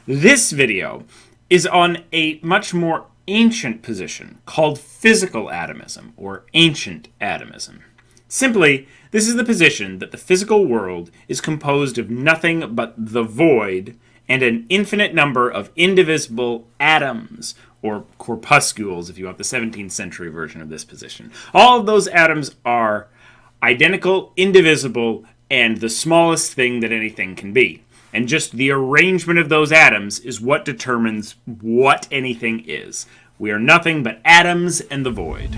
This video is on a much more ancient position called physical atomism, or ancient atomism. Simply, this is the position that the physical world is composed of nothing but the void and an infinite number of indivisible atoms, or corpuscles if you want the 17th century version of this position. All of those atoms are identical, indivisible, and the smallest thing that anything can be. And just the arrangement of those atoms is what determines what anything is. We are nothing but atoms and the void.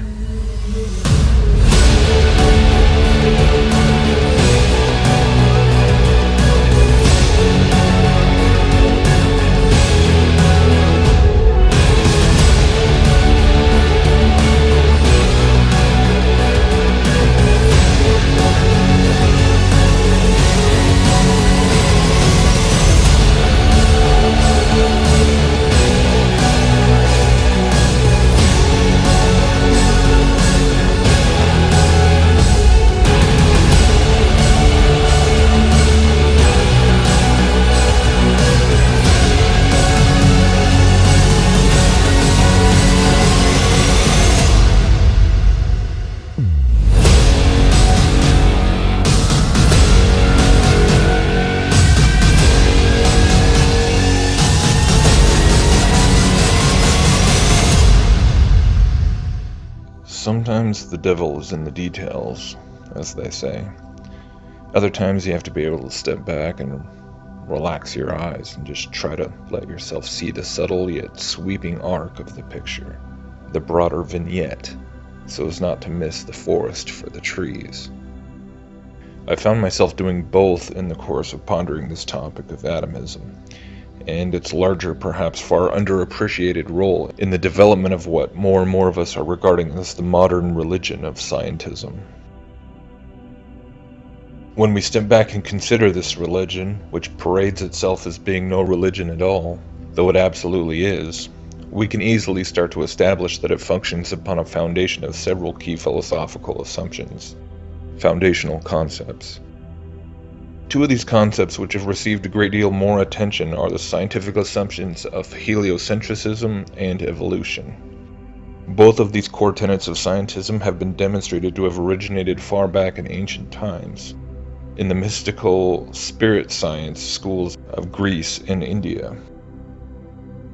Sometimes the devil is in the details, as they say. Other times you have to be able to step back and relax your eyes and just try to let yourself see the subtle yet sweeping arc of the picture, the broader vignette, so as not to miss the forest for the trees. I found myself doing both in the course of pondering this topic of atomism, and its larger, perhaps far underappreciated role in the development of what more and more of us are regarding as the modern religion of scientism. When we step back and consider this religion, which parades itself as being no religion at all, though it absolutely is, we can easily start to establish that it functions upon a foundation of several key philosophical assumptions, foundational concepts. Two of these concepts which have received a great deal more attention are the scientific assumptions of heliocentrism and evolution. Both of these core tenets of scientism have been demonstrated to have originated far back in ancient times, in the mystical spirit science schools of Greece and India.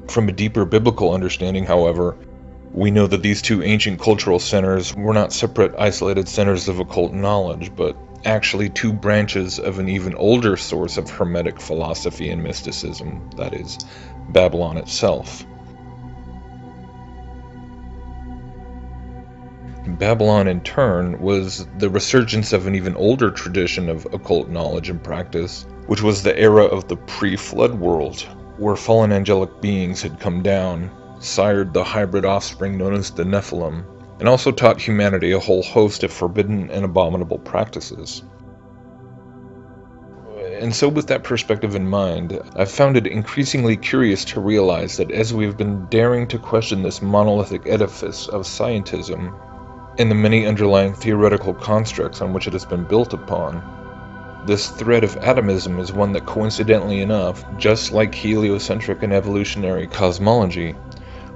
From a deeper biblical understanding, however, we know that these two ancient cultural centers were not separate, isolated centers of occult knowledge, but actually two branches of an even older source of Hermetic philosophy and mysticism, that is, Babylon itself. Babylon, in turn, was the resurgence of an even older tradition of occult knowledge and practice, which was the era of the pre-flood world, where fallen angelic beings had come down, sired the hybrid offspring known as the Nephilim, and also taught humanity a whole host of forbidden and abominable practices. And so with that perspective in mind, I've found it increasingly curious to realize that as we've been daring to question this monolithic edifice of scientism, and the many underlying theoretical constructs on which it has been built upon, this thread of atomism is one that, coincidentally enough, just like heliocentric and evolutionary cosmology,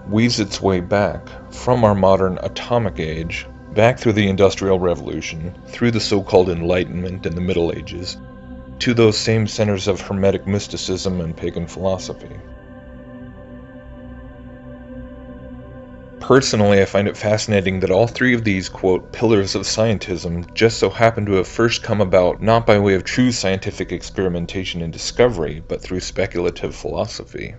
weaves its way back from our modern atomic age, back through the Industrial Revolution, through the so-called Enlightenment and the Middle Ages, to those same centers of Hermetic mysticism and pagan philosophy. Personally, I find it fascinating that all three of these, quote, pillars of scientism just so happen to have first come about not by way of true scientific experimentation and discovery, but through speculative philosophy.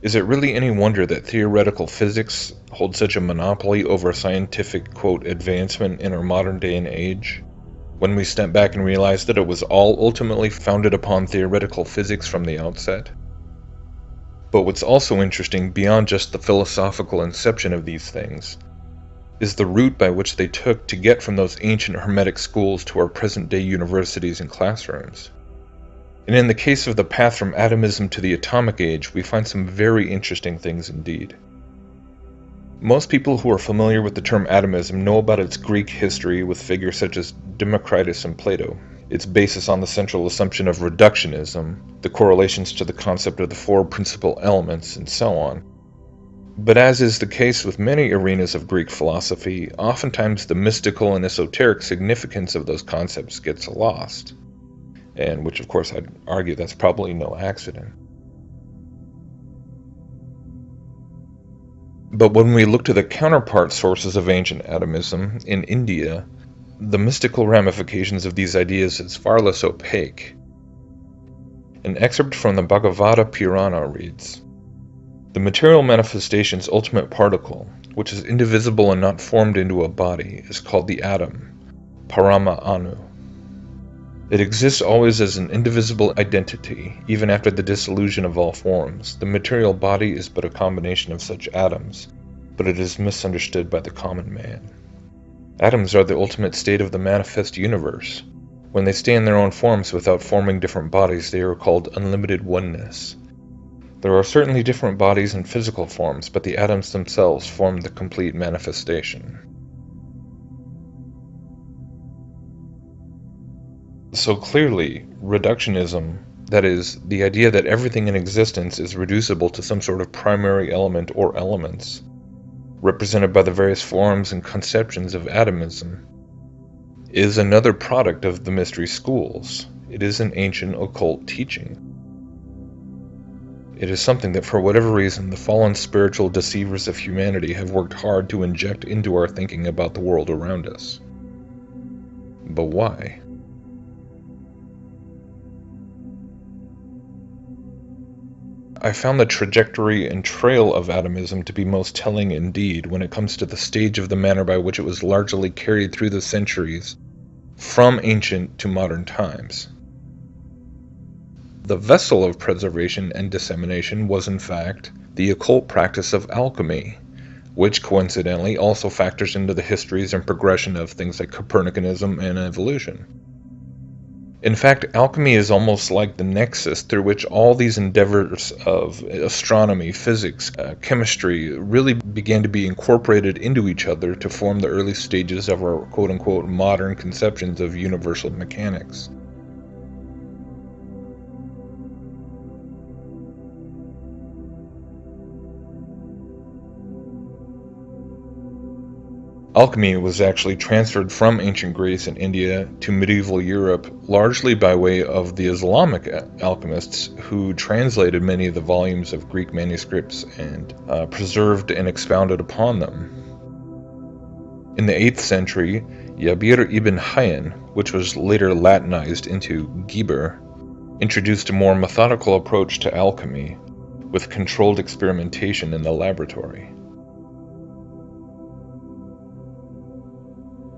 Is it really any wonder that theoretical physics holds such a monopoly over scientific, quote, advancement in our modern day and age? When we step back and realize that it was all ultimately founded upon theoretical physics from the outset? But what's also interesting, beyond just the philosophical inception of these things, is the route by which they took to get from those ancient Hermetic schools to our present-day universities and classrooms. And in the case of the path from atomism to the atomic age, we find some very interesting things indeed. Most people who are familiar with the term atomism know about its Greek history with figures such as Democritus and Plato, its basis on the central assumption of reductionism, the correlations to the concept of the four principal elements, and so on. But as is the case with many arenas of Greek philosophy, oftentimes the mystical and esoteric significance of those concepts gets lost, and which of course I'd argue that's probably no accident. But when we look to the counterpart sources of ancient atomism in India, the mystical ramifications of these ideas is far less opaque. An excerpt from the Bhagavata Purana reads, "The material manifestation's ultimate particle, which is indivisible and not formed into a body, is called the atom, Parama Anu. It exists always as an indivisible identity, even after the dissolution of all forms. The material body is but a combination of such atoms, but it is misunderstood by the common man. Atoms are the ultimate state of the manifest universe. When they stay in their own forms without forming different bodies, they are called unlimited oneness. There are certainly different bodies and physical forms, but the atoms themselves form the complete manifestation." So clearly, reductionism, that is, the idea that everything in existence is reducible to some sort of primary element or elements, represented by the various forms and conceptions of atomism, is another product of the mystery schools. It is an ancient occult teaching. It is something that for whatever reason the fallen spiritual deceivers of humanity have worked hard to inject into our thinking about the world around us. But why? I found the trajectory and trail of atomism to be most telling indeed when it comes to the stage of the manner by which it was largely carried through the centuries, from ancient to modern times. The vessel of preservation and dissemination was in fact the occult practice of alchemy, which coincidentally also factors into the histories and progression of things like Copernicanism and evolution. In fact, alchemy is almost like the nexus through which all these endeavors of astronomy, physics, chemistry really began to be incorporated into each other to form the early stages of our quote-unquote modern conceptions of universal mechanics. Alchemy was actually transferred from ancient Greece and India to medieval Europe largely by way of the Islamic alchemists who translated many of the volumes of Greek manuscripts and preserved and expounded upon them. In the 8th century, Jabir ibn Hayyan, which was later Latinized into Geber, introduced a more methodical approach to alchemy with controlled experimentation in the laboratory.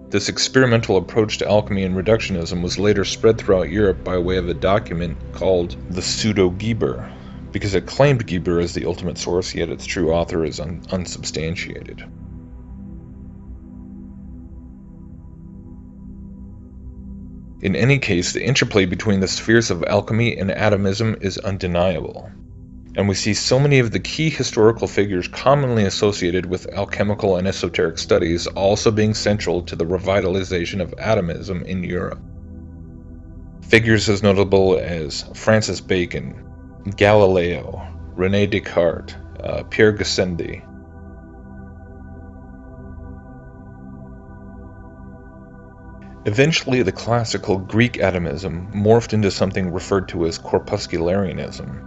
This experimental approach to alchemy and reductionism was later spread throughout Europe by way of a document called the Pseudo-Geber, because it claimed Geber as the ultimate source, yet its true author is unsubstantiated. In any case, the interplay between the spheres of alchemy and atomism is undeniable, and we see so many of the key historical figures commonly associated with alchemical and esoteric studies also being central to the revitalization of atomism in Europe. Figures as notable as Francis Bacon, Galileo, René Descartes, Pierre Gassendi. Eventually, the classical Greek atomism morphed into something referred to as corpuscularianism,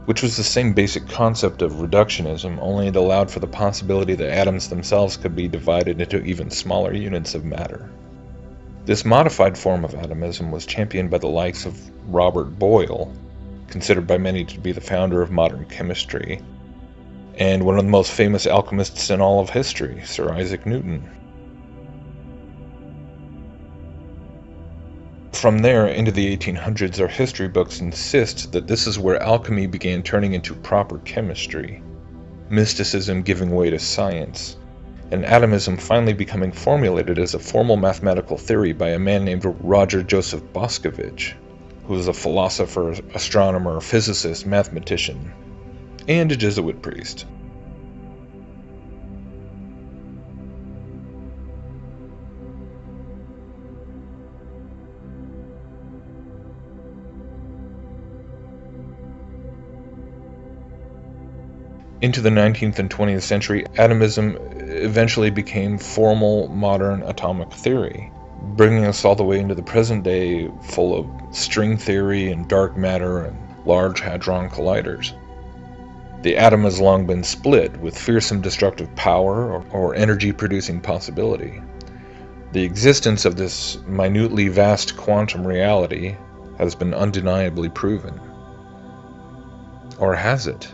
which was the same basic concept of reductionism, only it allowed for the possibility that atoms themselves could be divided into even smaller units of matter. This modified form of atomism was championed by the likes of Robert Boyle, considered by many to be the founder of modern chemistry, and one of the most famous alchemists in all of history, Sir Isaac Newton. From there into the 1800s, our history books insist that this is where alchemy began turning into proper chemistry, mysticism giving way to science, and atomism finally becoming formulated as a formal mathematical theory by a man named Roger Joseph Boscovich, who was a philosopher, astronomer, physicist, mathematician, and a Jesuit priest. Into the 19th and 20th century, atomism eventually became formal modern atomic theory, bringing us all the way into the present day, full of string theory and dark matter and large hadron colliders. The atom has long been split, with fearsome destructive power or energy-producing possibility. The existence of this minutely vast quantum reality has been undeniably proven. Or has it?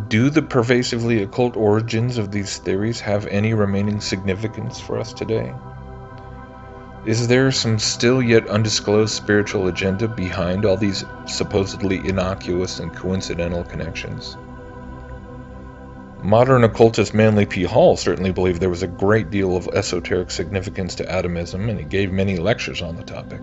Do the pervasively occult origins of these theories have any remaining significance for us today? Is there some still yet undisclosed spiritual agenda behind all these supposedly innocuous and coincidental connections? Modern occultist Manly P. Hall certainly believed there was a great deal of esoteric significance to atomism, and he gave many lectures on the topic.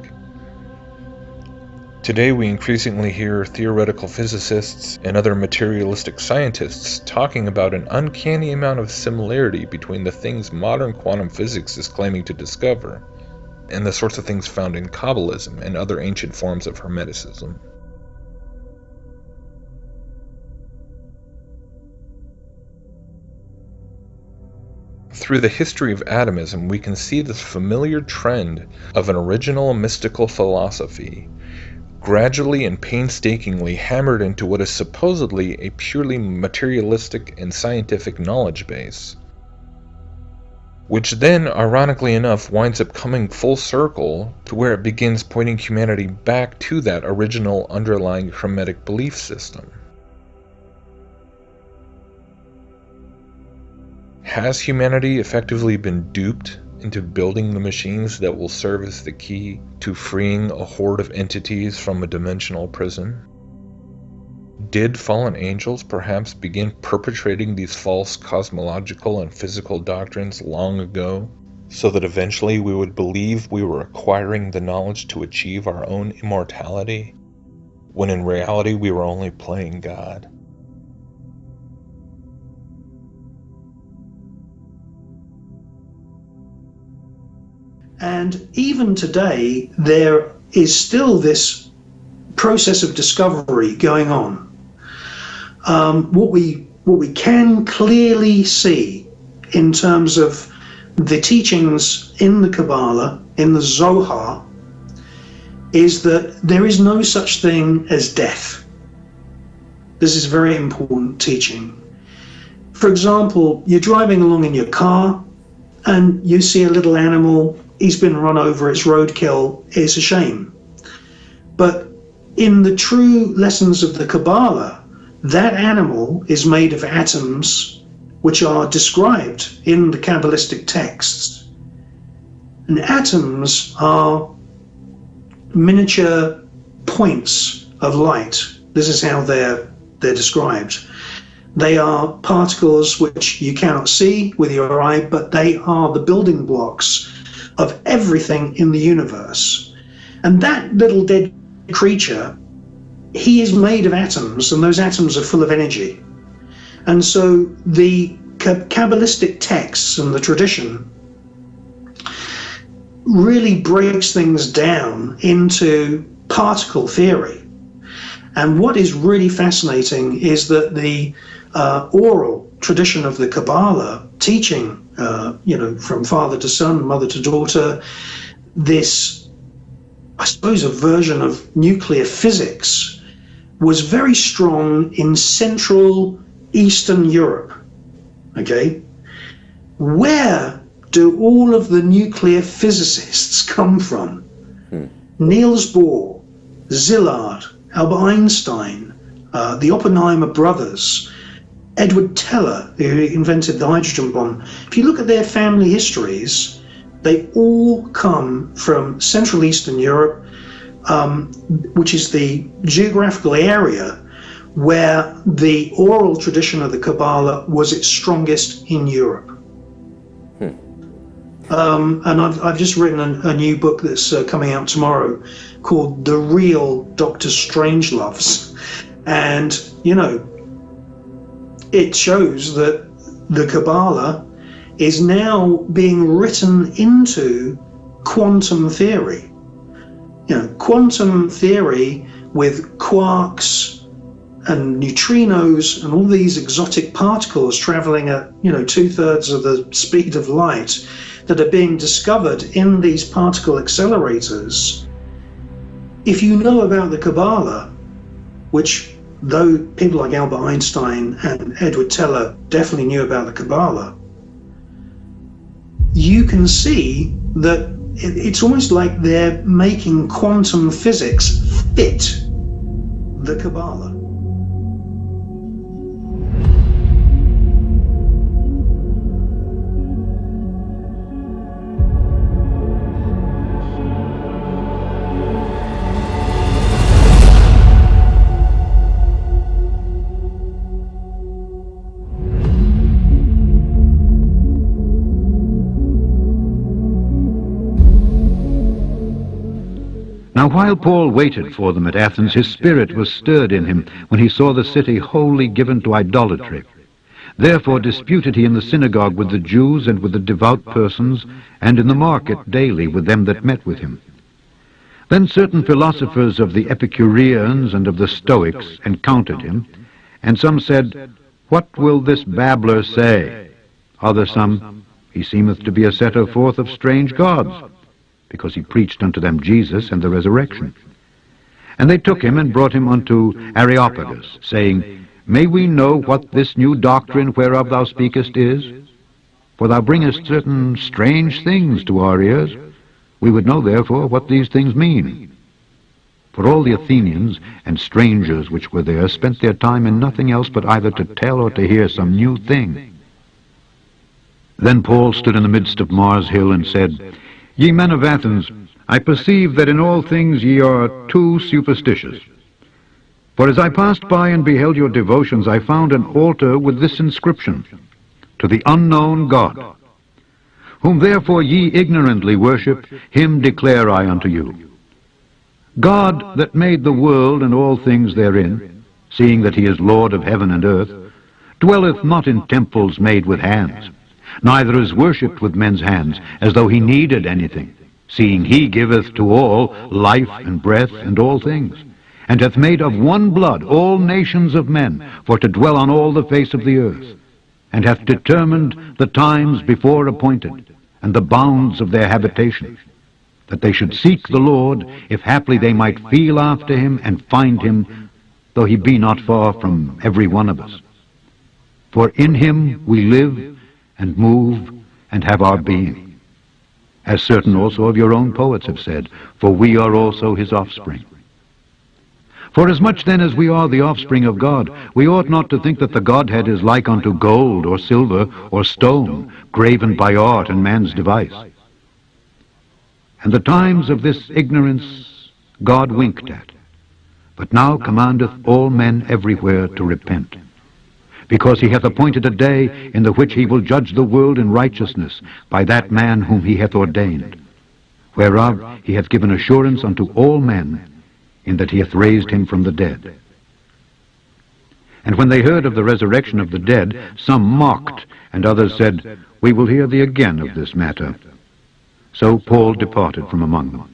Today we increasingly hear theoretical physicists and other materialistic scientists talking about an uncanny amount of similarity between the things modern quantum physics is claiming to discover and the sorts of things found in Kabbalism and other ancient forms of Hermeticism. Through the history of atomism, we can see this familiar trend of an original mystical philosophy gradually and painstakingly hammered into what is supposedly a purely materialistic and scientific knowledge base, which then, ironically enough, winds up coming full circle to where it begins pointing humanity back to that original underlying Hermetic belief system. Has humanity effectively been duped into building the machines that will serve as the key to freeing a horde of entities from a dimensional prison? Did fallen angels perhaps begin perpetrating these false cosmological and physical doctrines long ago, so that eventually we would believe we were acquiring the knowledge to achieve our own immortality, when in reality we were only playing God? And even today, there is still this process of discovery going on. What we can clearly see in terms of the teachings in the Kabbalah, in the Zohar, is that there is no such thing as death. This is very important teaching. For example, you're driving along in your car and you see a little animal. He's been run over, it's roadkill, it's a shame. But in the true lessons of the Kabbalah, that animal is made of atoms which are described in the Kabbalistic texts. And atoms are miniature points of light. This is how they're described. They are particles which you cannot see with your eye, but they are the building blocks of everything in the universe. And that little dead creature, he is made of atoms, and those atoms are full of energy. And so the Kabbalistic texts and the tradition really breaks things down into particle theory. And what is really fascinating is that the oral tradition of the Kabbalah, teaching from father to son, mother to daughter, this, I suppose, a version of nuclear physics, was very strong in Central Eastern Europe. Okay? Where do all of the nuclear physicists come from? Niels Bohr, Szilard, Albert Einstein, the Oppenheimer brothers, Edward Teller, who invented the hydrogen bomb. If you look at their family histories, they all come from Central Eastern Europe, which is the geographical area where the oral tradition of the Kabbalah was its strongest in Europe. And I've just written a new book that's coming out tomorrow called The Real Dr. Strangeloves. And, it shows that the Kabbalah is now being written into quantum theory. You know, quantum theory with quarks and neutrinos and all these exotic particles traveling at, 2/3 of the speed of light that are being discovered in these particle accelerators. If you know about the Kabbalah, which though people like Albert Einstein and Edward Teller definitely knew about the Kabbalah, you can see that it's almost like they're making quantum physics fit the Kabbalah. Now while Paul waited for them at Athens, his spirit was stirred in him when he saw the city wholly given to idolatry. Therefore disputed he in the synagogue with the Jews and with the devout persons, and in the market daily with them that met with him. Then certain philosophers of the Epicureans and of the Stoics encountered him, and some said, What will this babbler say? Other some, He seemeth to be a setter forth of strange gods, because he preached unto them Jesus and the resurrection. And they took him and brought him unto Areopagus, saying, May we know what this new doctrine whereof thou speakest is? For thou bringest certain strange things to our ears. We would know therefore what these things mean. For all the Athenians and strangers which were there spent their time in nothing else but either to tell or to hear some new thing. Then Paul stood in the midst of Mars Hill and said, Ye men of Athens, I perceive that in all things ye are too superstitious. For as I passed by and beheld your devotions, I found an altar with this inscription, To the unknown God. Whom therefore ye ignorantly worship, him declare I unto you. God that made the world and all things therein, seeing that he is Lord of heaven and earth, dwelleth not in temples made with hands, neither is worshipped with men's hands, as though he needed anything, seeing he giveth to all life and breath and all things, and hath made of one blood all nations of men, for to dwell on all the face of the earth, and hath determined the times before appointed, and the bounds of their habitation, that they should seek the Lord, if haply they might feel after him and find him, though he be not far from every one of us. For in him we live and move and have our being, as certain also of your own poets have said, for we are also his offspring. For as much then as we are the offspring of God, we ought not to think that the Godhead is like unto gold or silver or stone, graven by art and man's device. And the times of this ignorance God winked at, but now commandeth all men everywhere to repent, because he hath appointed a day in the which he will judge the world in righteousness by that man whom he hath ordained, whereof he hath given assurance unto all men, in that he hath raised him from the dead. And when they heard of the resurrection of the dead, some mocked, and others said, We will hear thee again of this matter. So Paul departed from among them.